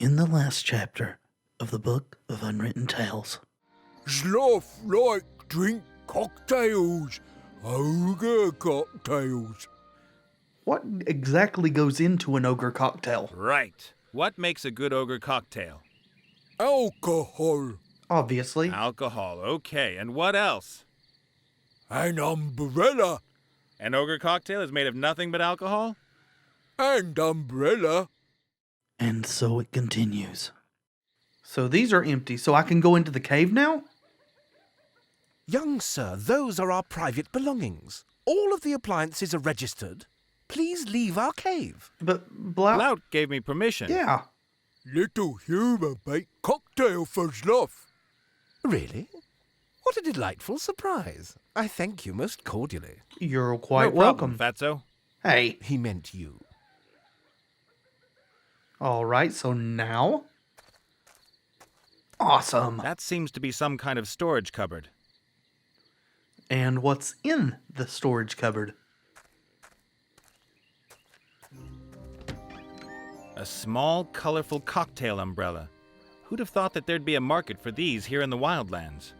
In the last chapter of the Book of Unwritten Tales. Sloth like drink cocktails, ogre cocktails. What exactly goes into an ogre cocktail? Right. What makes a good ogre cocktail? Alcohol. Obviously. Alcohol, okay. And what else? An umbrella. An ogre cocktail is made of nothing but alcohol? And umbrella. And so it continues. So these are empty, so I can go into the cave now? Young sir, those are our private belongings. All of the appliances are registered. Please leave our cave. But Blout gave me permission. Yeah. Little human bake cocktail for Sloth. Really? What a delightful surprise. I thank you most cordially. You're quite No problem, welcome. Fatso. Hey. He meant you. Alright, so now? Awesome. That seems to be some kind of storage cupboard. And what's in the storage cupboard? A small, colorful cocktail umbrella. Who'd have thought that there'd be a market for these here in the wildlands?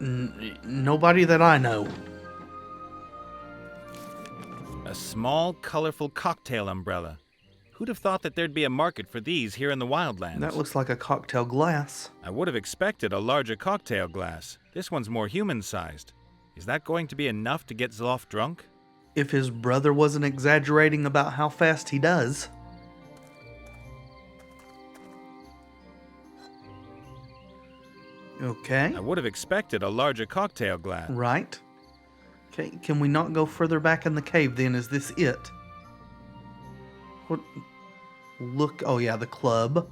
Nobody that I know. A small, colorful cocktail umbrella. Who'd have thought that there'd be a market for these here in the wildlands? That looks like a cocktail glass. I would have expected a larger cocktail glass. This one's more human-sized. Is that going to be enough to get Zloff drunk? If his brother wasn't exaggerating about how fast he does. Okay. I would have expected a larger cocktail glass. Right. Okay, can we not go further back in the cave then? Is this it? What? Look, oh yeah, the club.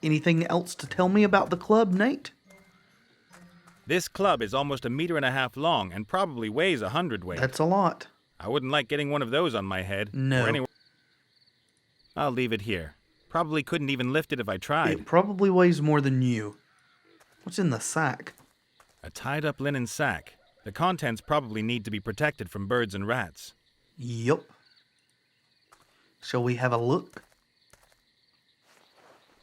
Anything else to tell me about the club, Nate? This club is almost 1.5 meters long and probably weighs 100 weight. That's a lot. I wouldn't like getting one of those on my head. No. Or anywhere. I'll leave it here. Probably couldn't even lift it if I tried. It probably weighs more than you. What's in the sack? A tied-up linen sack. The contents probably need to be protected from birds and rats. Yup. Shall we have a look?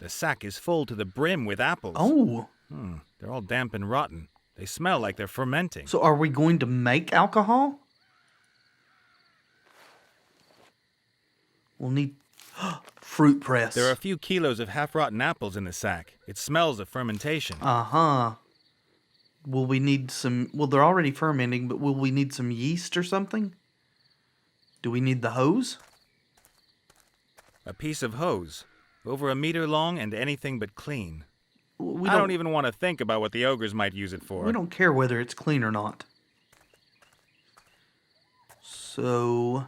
The sack is full to the brim with apples. Oh, They're all damp and rotten. They smell like they're fermenting. so are we going to make alcohol? We'll need fruit press. There are a few kilos of half-rotten apples in the sack. It smells of fermentation. Uh-huh. Will we need some... Well, they're already fermenting, but will we need some yeast or something? Do we need the hose? A piece of hose. Over 1 meter long and anything but clean. We I don't even want to think about what the ogres might use it for. We don't care whether it's clean or not. So...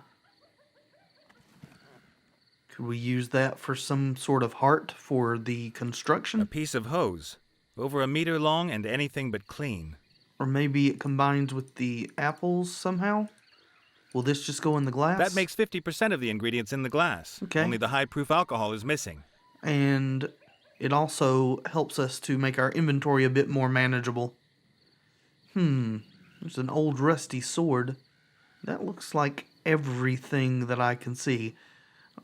could we use that for some sort of heart for the A construction? piece of hose. Over 1 meter long and anything but clean. Or maybe it combines with the apples somehow? Will this just go in the glass? That makes 50% of the ingredients in the glass. Okay. Only the high-proof alcohol is missing. And it also helps us to make our inventory a bit more manageable. There's an old rusty sword. That looks like everything that I can see.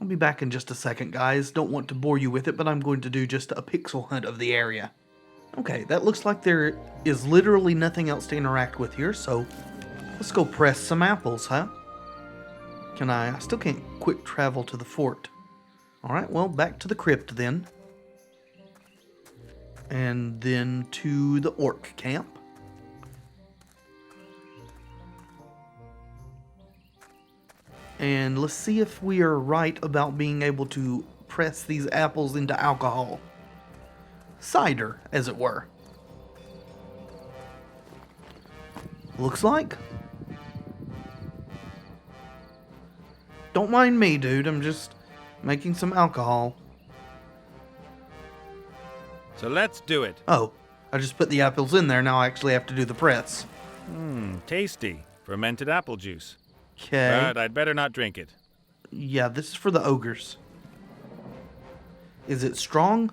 I'll be back in just a second, guys. Don't want to bore you with it, but I'm going to do just a pixel hunt of the area. Okay, that looks like there is literally nothing else to interact with here, so let's go press some apples, huh? I still can't quick travel to the fort. Alright, well, back to the crypt then. And then to the orc camp. And let's see if we are right about being able to press these apples into alcohol. Cider, as it were. Looks like. Don't mind me, dude. I'm just making some alcohol. So let's do it. Oh, I just put the apples in there. Now I actually have to do the press. Tasty. Fermented apple juice. Okay. But I'd better not drink it. Yeah, this is for the ogres. Is it strong?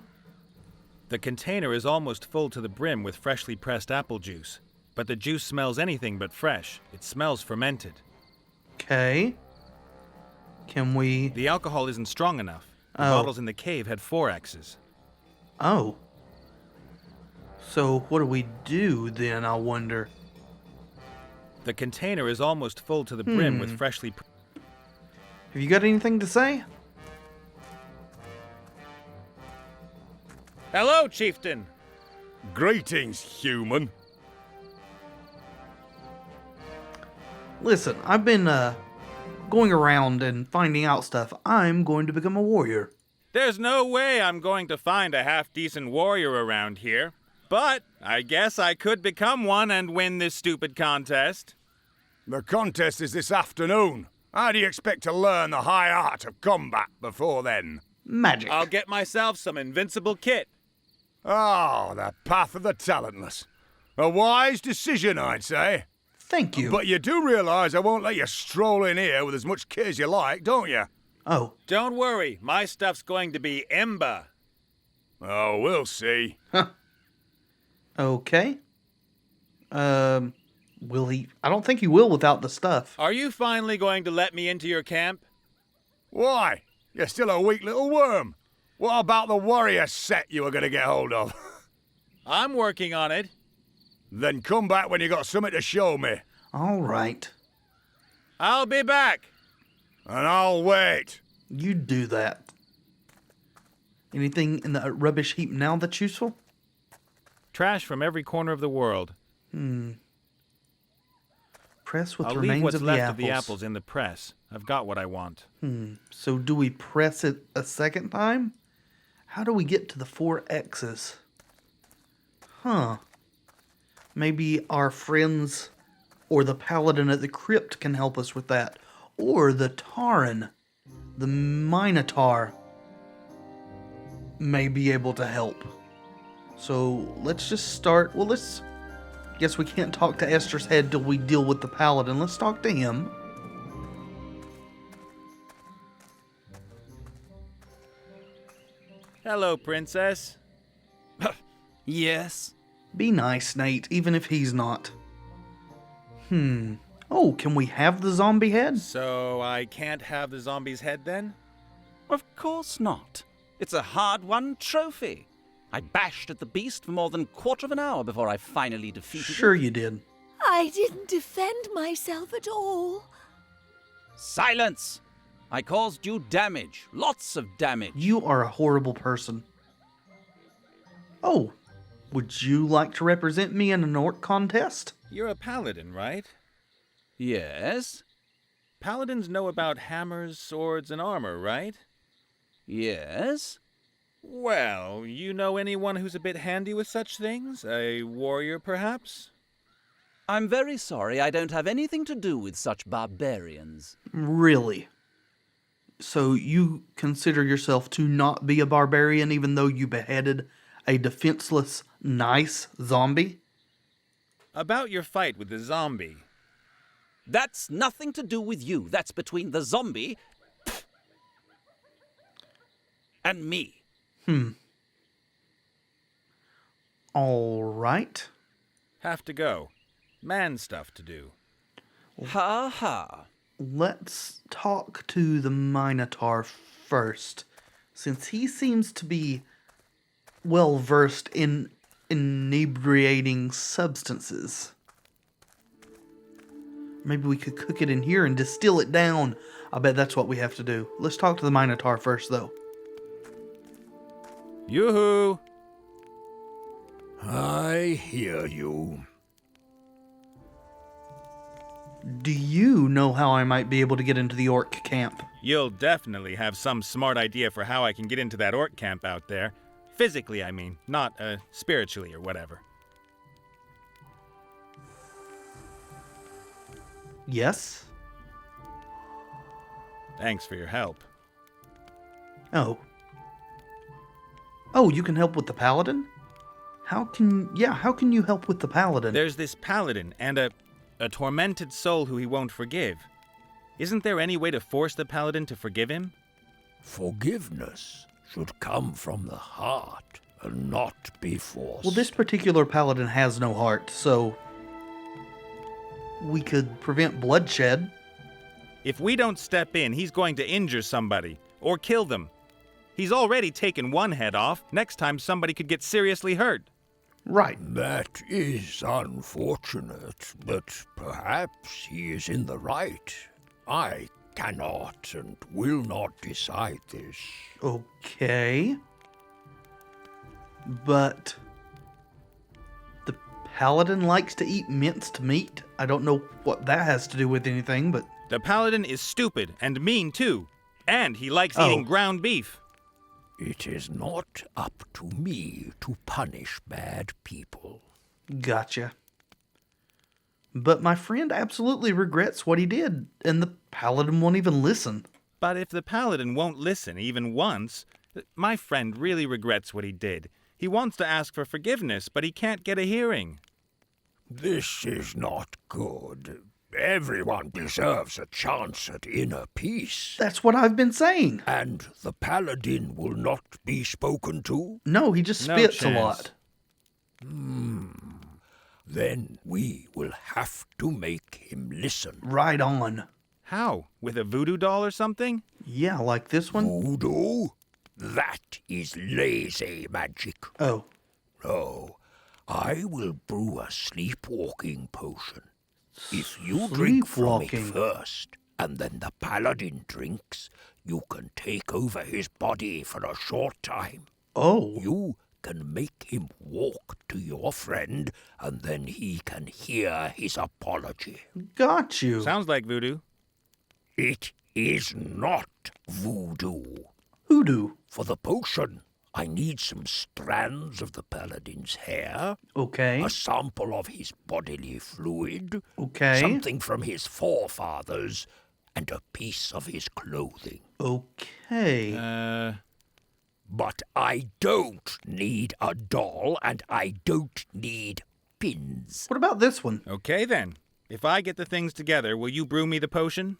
The container is almost full to the brim with freshly pressed apple juice. But the juice smells anything but fresh. It smells fermented. Okay. Can we... The alcohol isn't strong enough. The bottles in the cave had 4 X's. Oh. So what do we do then, I wonder? The container is almost full to the brim with freshly... Have you got anything to say? Hello, Chieftain! Greetings, human. Listen, I've been going around and finding out stuff. I'm going to become a warrior. There's no way I'm going to find a half-decent warrior around here. But I guess I could become one and win this stupid contest. The contest is this afternoon. How do you expect to learn the high art of combat before then? Magic. I'll get myself some invincible kit. Oh, the path of the talentless. A wise decision, I'd say. Thank you. But you do realise I won't let you stroll in here with as much kit as you like, don't you? Oh. Don't worry, my stuff's going to be Ember. Oh, we'll see. Okay. Will he? I don't think he will without the stuff. Are you finally going to let me into your camp? Why? You're still a weak little worm. What about the warrior set you were going to get hold of? I'm working on it. Then come back when you got something to show me. All right. I'll be back. And I'll wait. You do that. Anything in the rubbish heap now that's useful? Trash from every corner of the world. Press with I'll the leave remains what's of left the apples. of the apples in the press. I've got what I want. So do we press it a second time? How do we get to the 4 X's? Maybe our friends or the paladin at the crypt can help us with that. Or the Taran, the Minotaur, may be able to help. So let's just start. Well, guess we can't talk to Esther's head till we deal with the paladin. Let's talk to him. Hello, Princess. Yes? Be nice, Nate, even if he's not. Oh, can we have the zombie head? So I can't have the zombie's head then? Of course not. It's a hard-won trophy. I bashed at the beast for more than a quarter of an hour before I finally defeated Sure it. you did. I didn't defend myself at all. Silence! I caused you damage. Lots of damage. You are a horrible person. Oh, would you like to represent me in an orc contest? You're a paladin, right? Yes? Paladins know about hammers, swords, and armor, right? Yes? Well, you know anyone who's a bit handy with such things? A warrior, perhaps? I'm very sorry I don't have anything to do with such barbarians. Really? So you consider yourself to not be a barbarian even though you beheaded a defenseless, nice zombie? About your fight with the zombie. That's nothing to do with you. That's between the zombie and me. All right. Have to go. Man stuff to do. Ha ha. Let's talk to the Minotaur first, since he seems to be well versed in inebriating substances. Maybe we could cook it in here and distill it down. I bet that's what we have to do. Let's talk to the Minotaur first, though. Yoo-hoo! I hear you. Do you know how I might be able to get into the orc camp? You'll definitely have some smart idea for how I can get into that orc camp out there. Physically, I mean, not spiritually or whatever. Yes? Thanks for your help. Oh. Oh, you can help with the paladin? How can you help with the paladin? There's this paladin and a tormented soul who he won't forgive. Isn't there any way to force the paladin to forgive him? Forgiveness should come from the heart and not be forced. Well, this particular paladin has no heart, so we could prevent bloodshed. If we don't step in, he's going to injure somebody or kill them. He's already taken one head off. Next time somebody could get seriously hurt. Right. That is unfortunate, but perhaps he is in the right. I cannot and will not decide this. Okay. But the paladin likes to eat minced meat. I don't know what that has to do with anything, but... The paladin is stupid and mean too. And he likes Oh. eating ground beef. It is not up to me to punish bad people. Gotcha. But my friend absolutely regrets what he did, and the paladin won't even listen. But if the paladin won't listen even once, my friend really regrets what he did. He wants to ask for forgiveness, but he can't get a hearing. This is not good. Everyone deserves a chance at inner peace. That's what I've been saying. And the paladin will not be spoken to? No, he just No spits a chance. lot. Then we will have to make him listen. Right on. How? With a voodoo doll or something? Yeah, like this one. Voodoo? That is lazy magic. Oh, No, I will brew a sleepwalking potion. If you drink from it Sleepwalking. first, and then the paladin drinks, you can take over his body for a short time. oh, You can make him walk to your friend, and then he can hear his apology. got you. Sounds like voodoo. It is not voodoo. Hoodoo. For the potion, I need some strands of the paladin's hair, Okay, a sample of his bodily fluid, okay, something from his forefathers, and a piece of his clothing. okay. But I don't need a doll, and I don't need pins. What about this one? Okay then. If I get the things together, will you brew me the potion?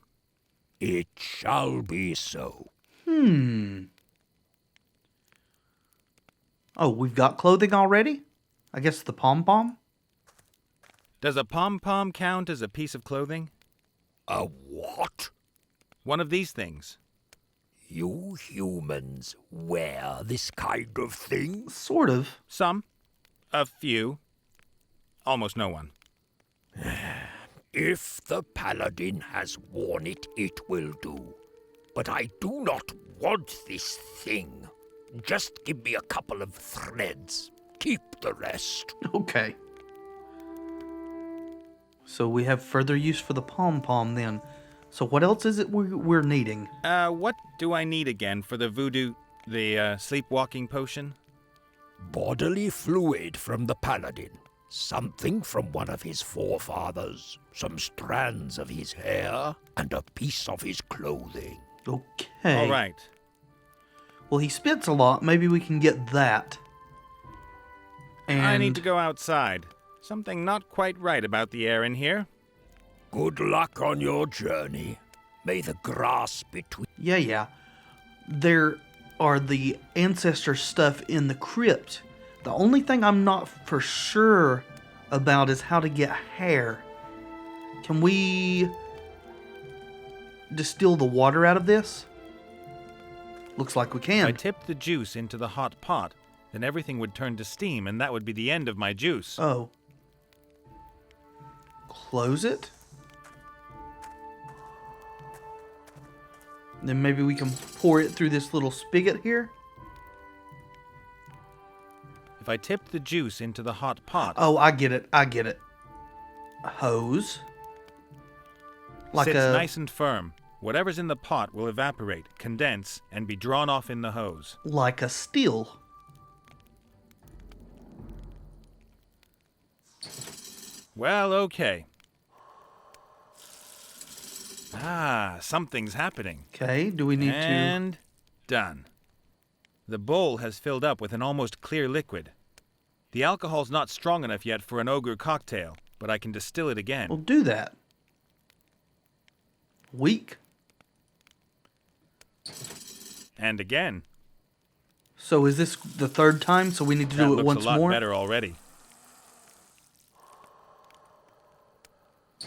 It shall be so. Oh, we've got clothing already? I guess the pom-pom? Does a pom-pom count as a piece of clothing? A what? One of these things. You humans wear this kind of thing? Sort of. Some. A few. Almost no one. If the paladin has worn it, it will do. But I do not want this thing. Just give me a couple of threads. Keep the rest. Okay. So we have further use for the pom-pom then. So what else is it we're needing? What do I need again for the voodoo, sleepwalking potion? Bodily fluid from the paladin. Something from one of his forefathers. Some strands of his hair. And a piece of his clothing. Okay. All right. Well, he spits a lot. Maybe we can get that. And I need to go outside. Something not quite right about the air in here. Good luck on your journey. May the grass between... Yeah. There are the ancestor stuff in the crypt. The only thing I'm not for sure about is how to get hair. Can we distill the water out of this? Looks like we If can. I tipped the juice into the hot pot, then everything would turn to steam, and that would be the end of my juice. Oh. Close it? Then maybe we can pour it through this little spigot here? If I tipped the juice into the hot pot, Oh, I get it. A hose. Like sits a nice and firm. Whatever's in the pot will evaporate, condense, and be drawn off in the hose. like a still. Well, okay. Something's happening. Okay, do we need And done. The bowl has filled up with an almost clear liquid. The alcohol's not strong enough yet for an ogre cocktail, but I can distill it to... again. We'll do that. Weak. And again. So is this the third time? So we need to That do it looks once a lot more? better already.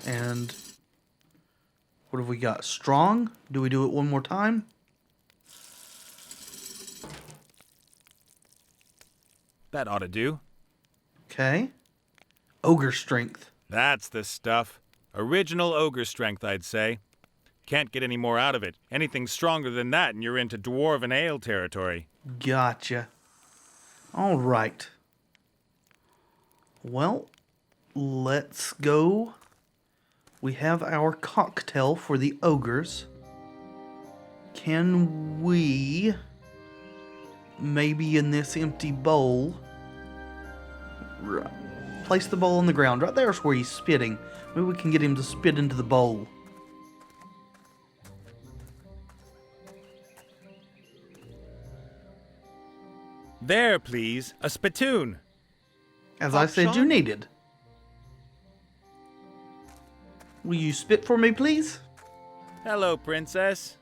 And what have we got? Strong? Do we do it one more time? That ought to do. Okay. Ogre strength. That's the stuff. Original ogre strength, I'd say. Can't get any more out of it. Anything stronger than that and you're into dwarven ale territory. Gotcha. All right. Well, let's go. We have our cocktail for the ogres. Can we, maybe in this empty bowl, place the bowl on the ground? Right there's where he's spitting. Maybe we can get him to spit into the bowl. There, please. A spittoon. As I said you needed. Will you spit for me, please? Hello, princess.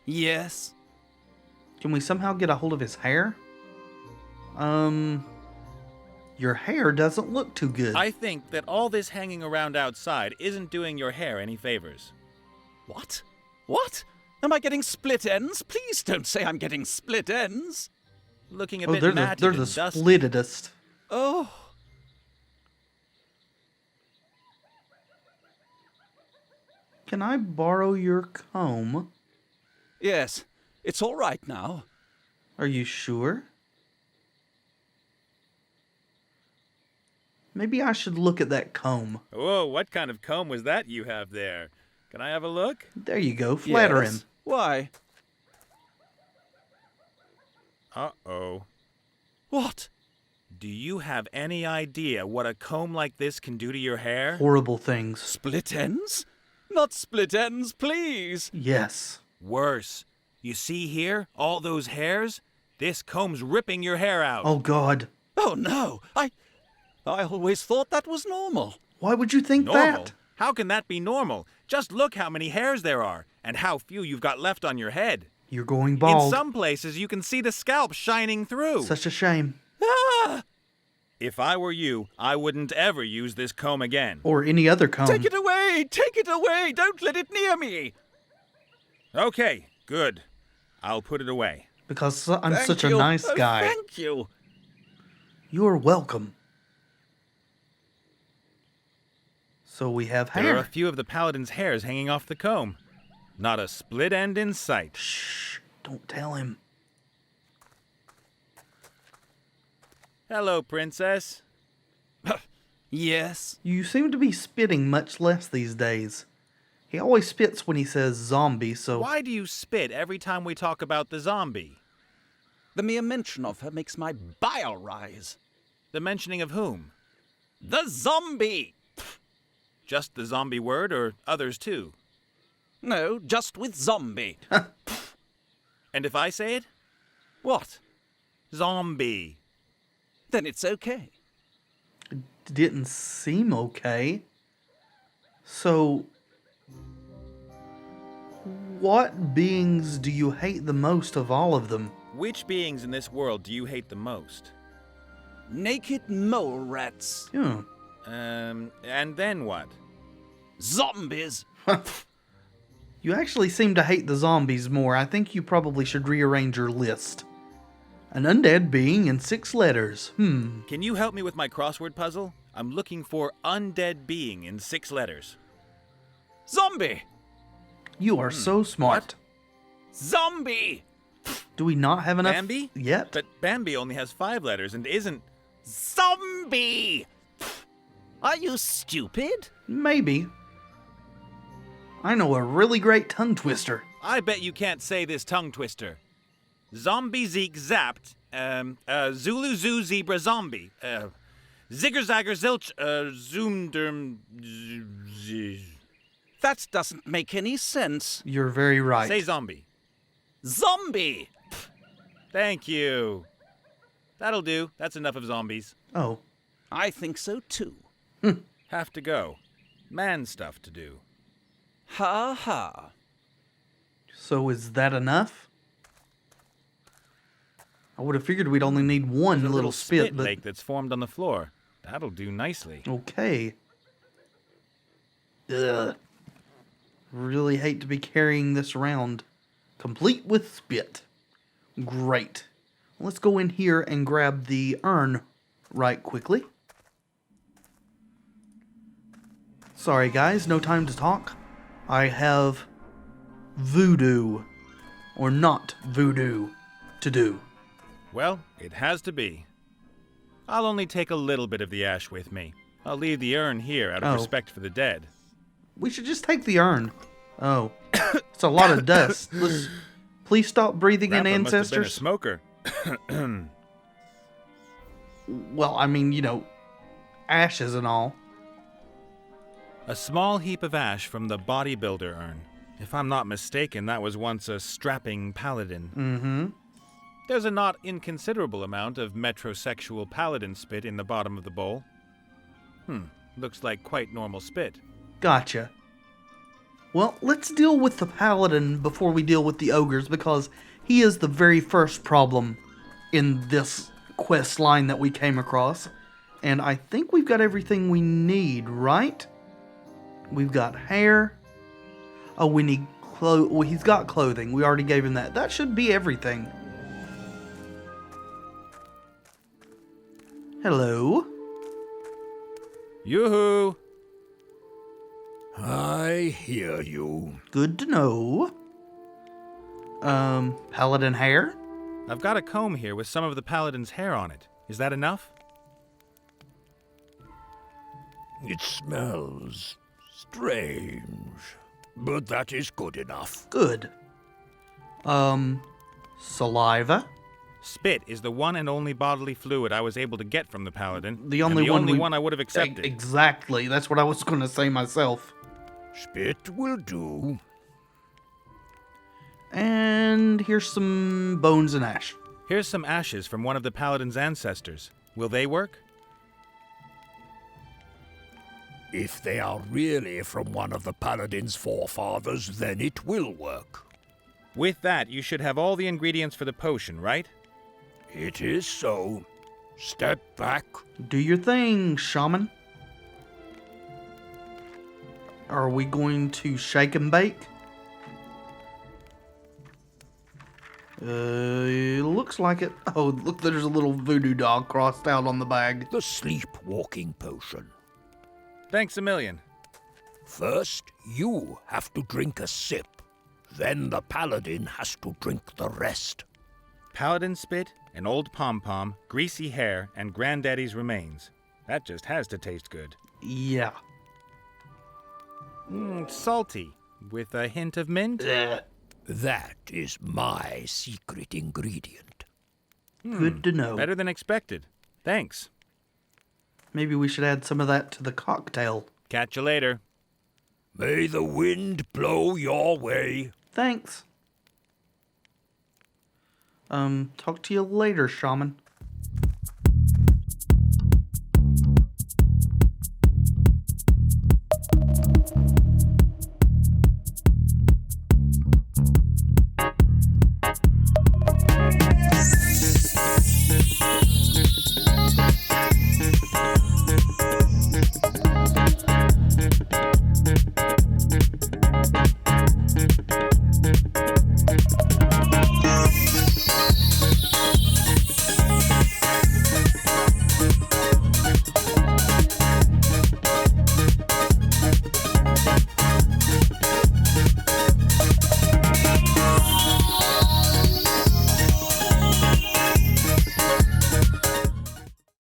Yes. Can we somehow get a hold of his hair? Your hair doesn't look too good. I think that all this hanging around outside isn't doing your hair any favors. What? What? Am I getting split ends? Please don't say I'm getting split ends. Looking a Oh, bit they're matted the and dusty. splittedest. Oh. Can I borrow your comb? Yes, it's all right now. Are you sure? Maybe I should look at that comb. Whoa, what kind of comb was that you have there? Can I have a look? There you go. Flatter Yes? him. Why? Uh-oh. What? Do you have any idea what a comb like this can do to your hair? Horrible things. Split ends? Not split ends, please. Yes. Worse. You see here? All those hairs? This comb's ripping your hair out. Oh, God. Oh, no. I always thought that was normal. Why would you think Normal? that? How can that be normal? Just look how many hairs there are, and how few you've got left on your head. You're going In bald. some places, you can see the scalp shining through. Such a shame. Ah! If I were you, I wouldn't ever use this comb again. Or any other comb. Take it away! Take it away! Don't let it near me! Okay, good. I'll put it away. Because I'm Thank such a you. nice Oh, guy. Thank you. You're welcome. So we have There are a hair. few of the paladin's hairs hanging off the comb. Not a split end in sight. Shh. Don't tell him. Hello, princess. Yes. You seem to be spitting much less these days. He always spits when he says zombie, so... Why do you spit every time we talk about the zombie? The mere mention of her makes my bile rise. The mentioning of whom? The zombie! Just the zombie word, or others too? No, just with zombie. And if I say it? What? Zombie. Then it's okay. Didn't seem okay. So... what beings do you hate the most of all of them? Which beings in this world do you hate the most? Naked mole rats. Hmm. And then what? Zombies. You actually seem to hate the zombies more. I think you probably should rearrange your list. An undead being in 6 letters. Can you help me with my crossword puzzle? I'm looking for undead being in 6 letters. Zombie. You are so smart. Zombie. Do we not have enough Bambi? yet? But Bambi only has 5 letters and isn't... Zombie. Are you stupid? Maybe. I know a really great tongue twister. I bet you can't say this tongue twister. Zombie Zeke Zapped, Zulu Zoo Zebra Zombie, Zigger Zagger Zilch, Zoomderm... That doesn't make any sense. You're very right. Say zombie. Zombie. Thank you. That'll do. That's enough of zombies. Oh, I think so too. Have to go. Man stuff to do. Ha ha. so is that enough? I would have figured we'd only need one There's a little spit, but lake that's formed on the floor. That'll do nicely. okay. Ugh. Really hate to be carrying this around, complete with spit. Great. let's go in here and grab the urn right quickly. Sorry guys, no time to talk. I have voodoo, or not voodoo, to do. Well, it has to be. I'll only take a little bit of the ash with me. I'll leave the urn here out of respect for the dead. We should just take the urn. Oh, it's a lot of dust. Please stop breathing in Grandpa must have been a ancestors. smoker. Well, I mean, you know, ashes and all. A small heap of ash from the bodybuilder urn. If I'm not mistaken, that was once a strapping paladin. Mm-hmm. There's a not inconsiderable amount of metrosexual paladin spit in the bottom of the bowl. Looks like quite normal spit. Gotcha. Well, let's deal with the paladin before we deal with the ogres, because he is the very first problem in this quest line that we came across. And I think we've got everything we need, right? We've got hair. Oh, we need well, he's got clothing. We already gave him that. That should be everything. Hello. Yoo-hoo! I hear you. Good to know. Paladin hair? I've got a comb here with some of the paladin's hair on it. Is that enough? It smells strange, but that is good enough. Good. Saliva? Spit is the one and only bodily fluid I was able to get from the paladin. The only and the one one I would have accepted. Exactly. That's what I was going to say myself. Spit will do. And here's some bones and ash. Here's some ashes from one of the paladin's ancestors. Will they work? If they are really from one of the paladin's forefathers, then it will work. With that, you should have all the ingredients for the potion, right? It is so. Step back. Do your thing, shaman. Are we going to shake and bake? Looks like it. Oh, look, there's a little voodoo dog crossed out on the bag. The sleepwalking potion. Thanks a million. First, you have to drink a sip. Then the paladin has to drink the rest. Paladin spit, an old pom-pom, greasy hair, and granddaddy's remains. That just has to taste good. Yeah. Salty, with a hint of mint. That is my secret ingredient. Good to know. Better than expected. Thanks. Maybe we should add some of that to the cocktail. Catch you later. May the wind blow your way. Thanks. Talk to you later, shaman.